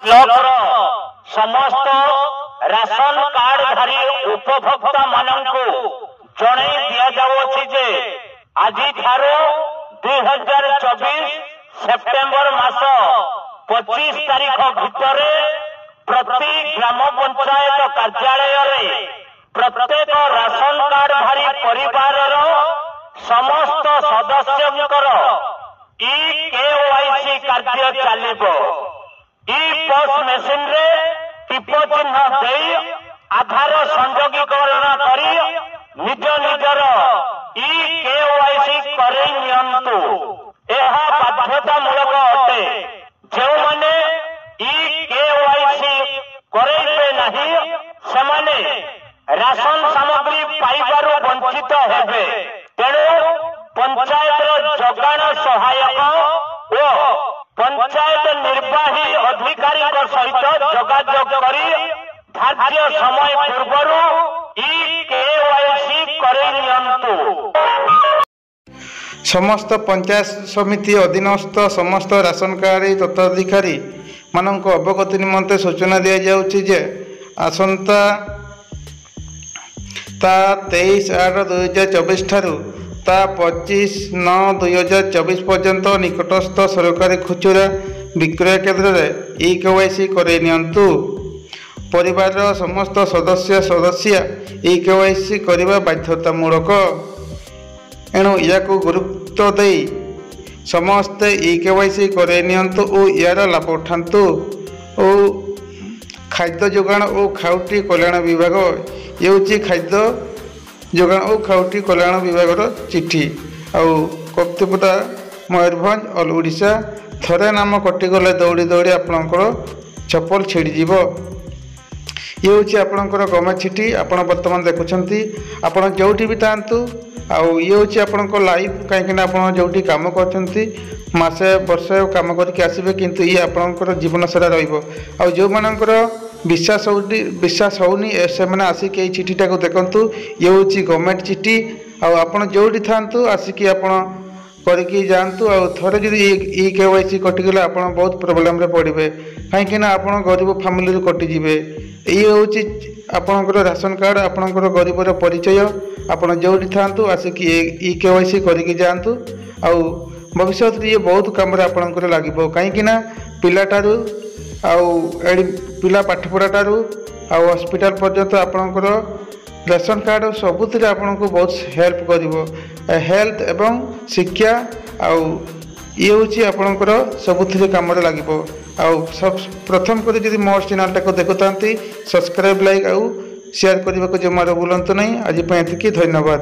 Block समस्त ration कार्डधारी उपभोक्ता मानक जन दि जाऊँगी जे आज 2024 सेप्टेम्बर मास 25 तारीख भितर प्रति ग्राम पंचायत कार्यालय प्रत्येक राशन कार्डधारी परिवार समस्त सदस्यंकर ई-KYC कार्य चलिबो। ई-पॉस मेसिन रे टिप चिन्ह दे आधार संयोगीकरण करी निज निजर ई-KYC करे नियंतु। यह बाध्यतामूलक अटे। जो माने ई-KYC करेइबे नहीं सेमाने राशन सामग्री पाइबारु वंचित हेबे। तेणु पंचायत जगाण सहायक और पंचायत निर्वाही अधिकारी सहित जोगाजोग करी धार्य समय पूर्व ई-KYC करे नियंतु। समस्त पंचायत समिति अधीनस्थ समस्त राशन कार्ड तत्वाधिकारी मानक अवगति निमंते सूचना दि जाउछि जे आसंता 23/8/2024 ठारू 25/9/2024 पर्यंत निकटस्थ सरकारी खुचुरा विक्रय केन्द्र में ई-KYC करे नियंतु। परिवार समस्त सदस्य ई-KYC करने बाध्यतामूलक। एणु या गुरुत्व दे समस्ते ई-KYC करे नियंतु और यार लाभ उठातु। खाद्य जोगाण और खाउटी कल्याण विभाग ये खाद्य जोगाण और खाउटी कल्याण विभाग चिठी आउ कप्तिपुटा मयूरभंज ऑल ओडिशा थरे नाम कटिगले दौड़ी दौड़ी आपणकर चप्पल छिड़ीज। ये हूँ आपणकर गवर्नमेंट चिठी आपण बर्तमान देखुंती आपण जोटी भी थांतु। आउ ये हूँ आपण लाइफ कहीं आप जो कम कर मसे वर्ष कम करके आसबे किंतु ये आपणकर जीवन सारा रहा। जो मानकर विश्वास होनी से आसिक ये चिठीटा को देखु। ये हूँ गवर्नमेंट चिठी आपड़ जोटी थांतु आसिक आपण करके जातु। थे जो ई-KYC कटिगले आप बहुत प्रोब्लेम पड़े कहीं आप गरीब फैमिली कटिजे। ये हूँ आपणकर राशन कार्ड आपणकर गरीबर परिचय आप जोटी थांतु आसिक ई-KYC करके जातु। भविष्य ये बहुत कम आपणकर लगे कहीं पिलाटारू पिला पाठपढ़ा ठारू हॉस्पिटल पर्यंत आपणकर राशन कार्ड सबुथ आपको बहुत हेल्प कर हेल्थ एवं शिक्षा ये हूँ आपणकर सबुथ कम लगे। सब प्रथम कर जब मोर चैनल को देखुता सब्सक्राइब लाइक शेयर करने को जमार भूलु नहीं। आज धन्यवाद।